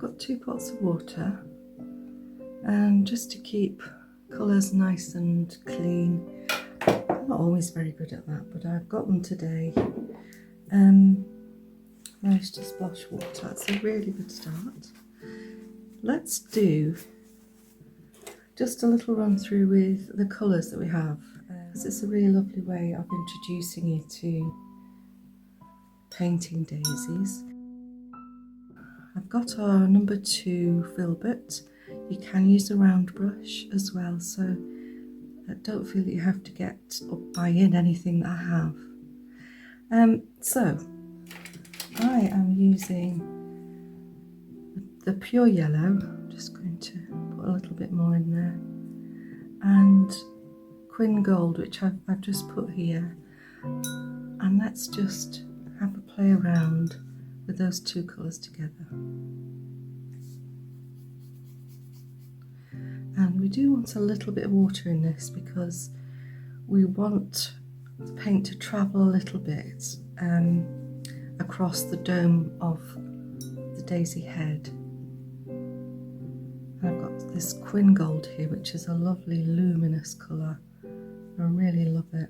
got 2 pots of water, and just to keep colours nice and clean. I'm not always very good at that, but I've got them today. Moisture splash water, that's a really good start. Let's do just a little run through with the colours that we have. It's a really lovely way of introducing you to painting daisies. I've got our number 2 filbert. You can use a round brush as well, so don't feel that you have to get or buy in anything that I have. So I am using the pure yellow. I'm just going to put a little bit more in there, and Quin Gold, which I've just put here, and let's just have a play around with those 2 colours together. And we do want a little bit of water in this because we want the paint to travel a little bit across the dome of the daisy head. And I've got this Quin Gold here, which is a lovely luminous colour. I really love it.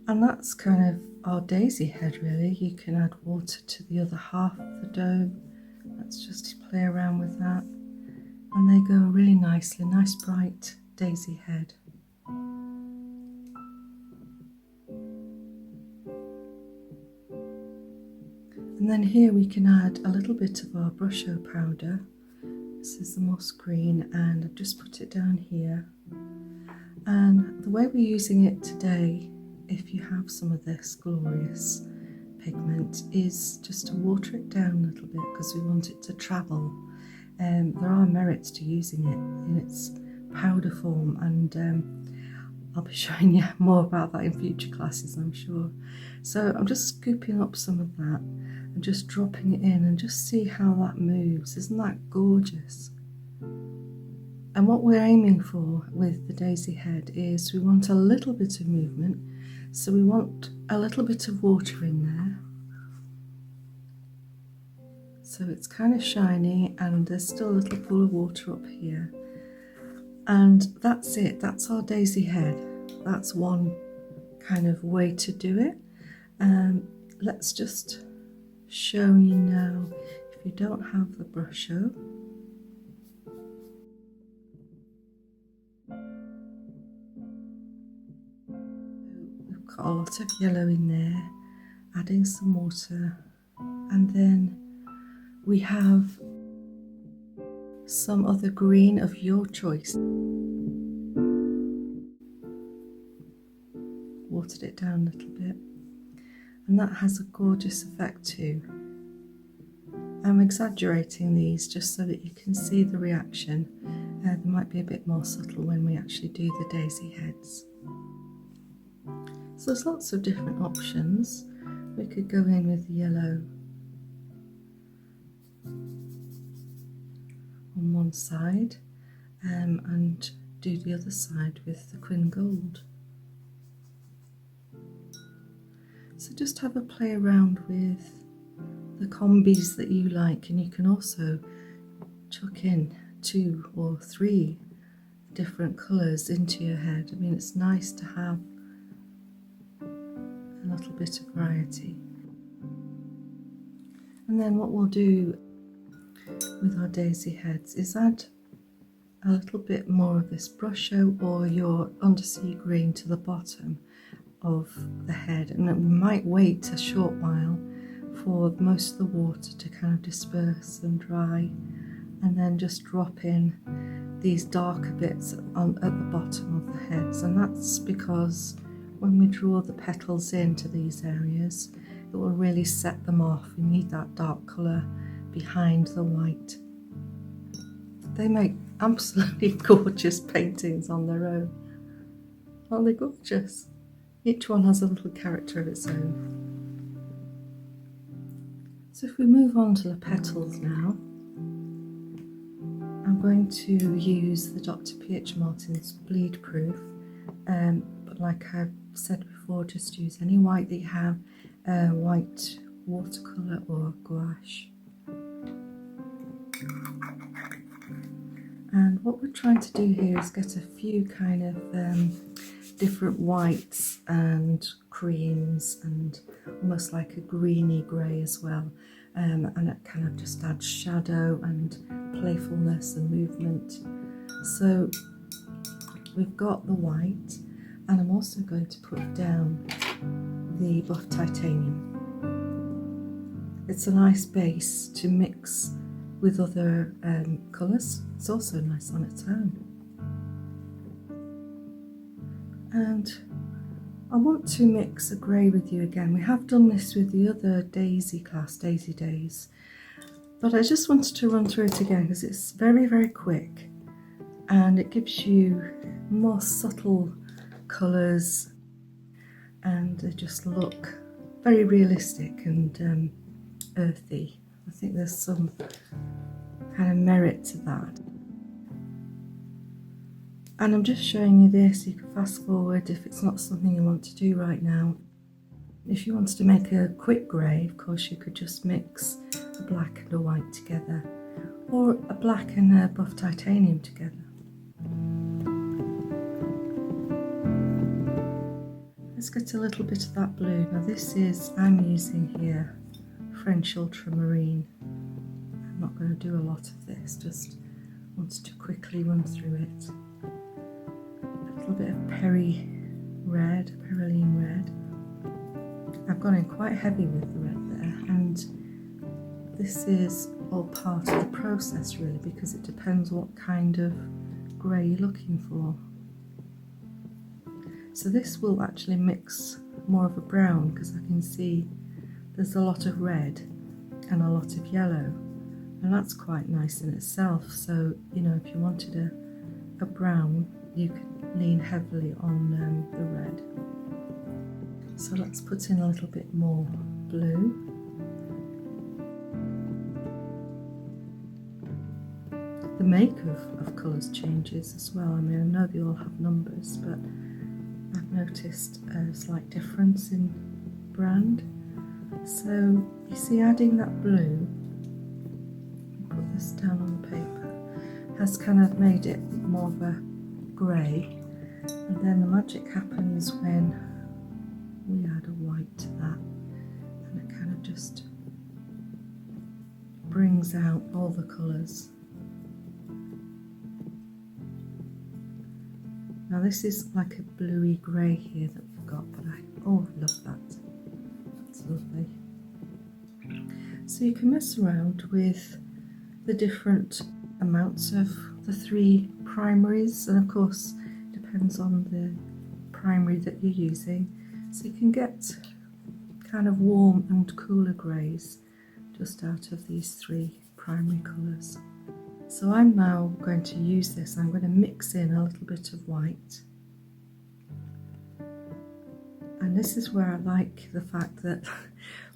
And that's kind of our daisy head really. You can add water to the other half of the dome. Let's just play around with that. And they go really nicely, nice bright daisy head. And then here we can add a little bit of our brusho powder. This is the moss green, and I've just put it down here. And the way we're using it today, if you have some of this glorious pigment, is just to water it down a little bit because we want it to travel. There are merits to using it in its powder form, and I'll be showing you more about that in future classes, I'm sure. So I'm just scooping up some of that and just dropping it in, and just see how that moves. Isn't that gorgeous? And what we're aiming for with the daisy head is we want a little bit of movement, so we want a little bit of water in there. So it's kind of shiny, and there's still a little pool of water up here. And that's it, that's our daisy head. That's one kind of way to do it. Let's just show you now, if you don't have the brusho. We've got a lot of yellow in there, adding some water, and then we have some other green of your choice. Watered it down a little bit, and that has a gorgeous effect too. I'm exaggerating these just so that you can see the reaction. They might be a bit more subtle when we actually do the daisy heads. So there's lots of different options. We could go in with the yellow on one side, and do the other side with the Quin Gold. So just have a play around with the combis that you like, and you can also chuck in 2 or 3 different colours into your head. I mean, it's nice to have a little bit of variety. And then what we'll do with our daisy heads is add a little bit more of this brusho or your undersea green to the bottom of the head, and then we might wait a short while for most of the water to kind of disperse and dry, and then just drop in these darker bits at the bottom of the heads. And that's because when we draw the petals into these areas, it will really set them off. We need that dark colour behind the white. They make absolutely gorgeous paintings on their own. Aren't they gorgeous? Each one has a little character of its own. So if we move on to the petals now, I'm going to use the Dr. P.H. Martin's Bleed Proof, but like I've said before, just use any white that you have, white watercolour or gouache. And what we're trying to do here is get a few kind of different whites and creams and almost like a greeny grey as well. And it kind of just adds shadow and playfulness and movement. So we've got the white, and I'm also going to put down the buff titanium. It's a nice base to mix with other colours. It's also nice on its own. And I want to mix a grey with you again. We have done this with the other Daisy class, Daisy Days, but I just wanted to run through it again because it's very, very quick and it gives you more subtle colours and they just look very realistic and earthy. I think there's some kind of merit to that. And I'm just showing you this. You can fast forward if it's not something you want to do right now. If you wanted to make a quick grey, of course you could just mix a black and a white together, or a black and a buff titanium together. Let's get a little bit of that blue. Now this is, I'm using here French ultramarine. I'm not going to do a lot of this, just wanted to quickly run through it. A little bit of Perylene red. I've gone in quite heavy with the red there, and this is all part of the process really, because it depends what kind of grey you're looking for. So this will actually mix more of a brown, because I can see there's a lot of red and a lot of yellow, and that's quite nice in itself. So, you know, if you wanted a brown, you could lean heavily on the red. So let's put in a little bit more blue. The make of colours changes as well. I mean, I know they all have numbers, but I've noticed a slight difference in brand. So you see, adding that blue, put this down on the paper, has kind of made it more of a grey, and then the magic happens when we add a white to that, and it kind of just brings out all the colours. Now this is like a bluey grey here that we've got, but I love that. That's lovely. So you can mess around with the different amounts of the three primaries, and of course it depends on the primary that you're using. So you can get kind of warm and cooler greys just out of these three primary colours. So I'm now going to use this. I'm going to mix in a little bit of white. And this is where I like the fact that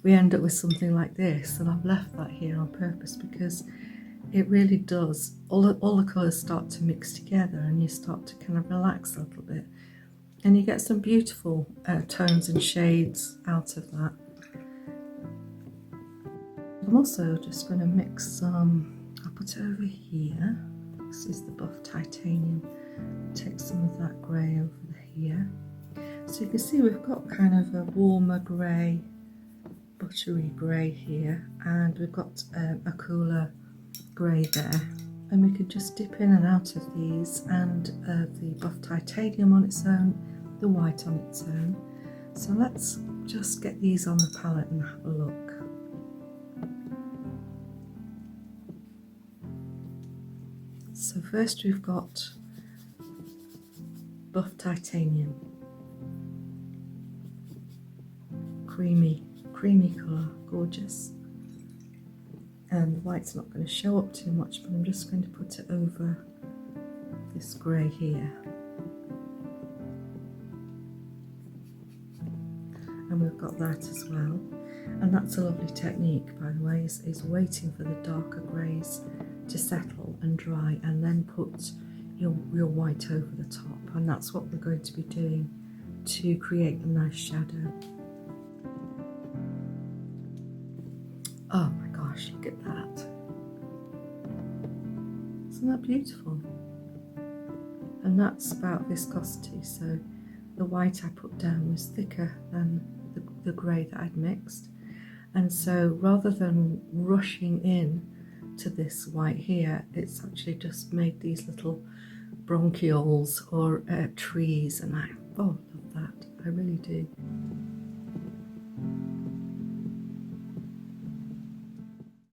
we end up with something like this, and I've left that here on purpose because it really does. All the colours start to mix together and you start to kind of relax a little bit. And you get some beautiful tones and shades out of that. I'm also just going to mix some, I'll put it over here. This is the buff titanium. Take some of that grey over here. So you can see we've got kind of a warmer grey, buttery grey here, and we've got a cooler grey there. And we could just dip in and out of these, and the buff titanium on its own, the white on its own. So let's just get these on the palette and have a look. So first we've got buff titanium, creamy colour, gorgeous. And the white's not going to show up too much, but I'm just going to put it over this grey here. And we've got that as well. And that's a lovely technique, by the way, is waiting for the darker greys to settle and dry, and then put your white over the top. And that's what we're going to be doing to create a nice shadow. Oh my gosh, look at that. Isn't that beautiful? And that's about viscosity, so the white I put down was thicker than the grey that I'd mixed. And so rather than rushing in to this white here, it's actually just made these little bronchioles or trees, and I love that, I really do.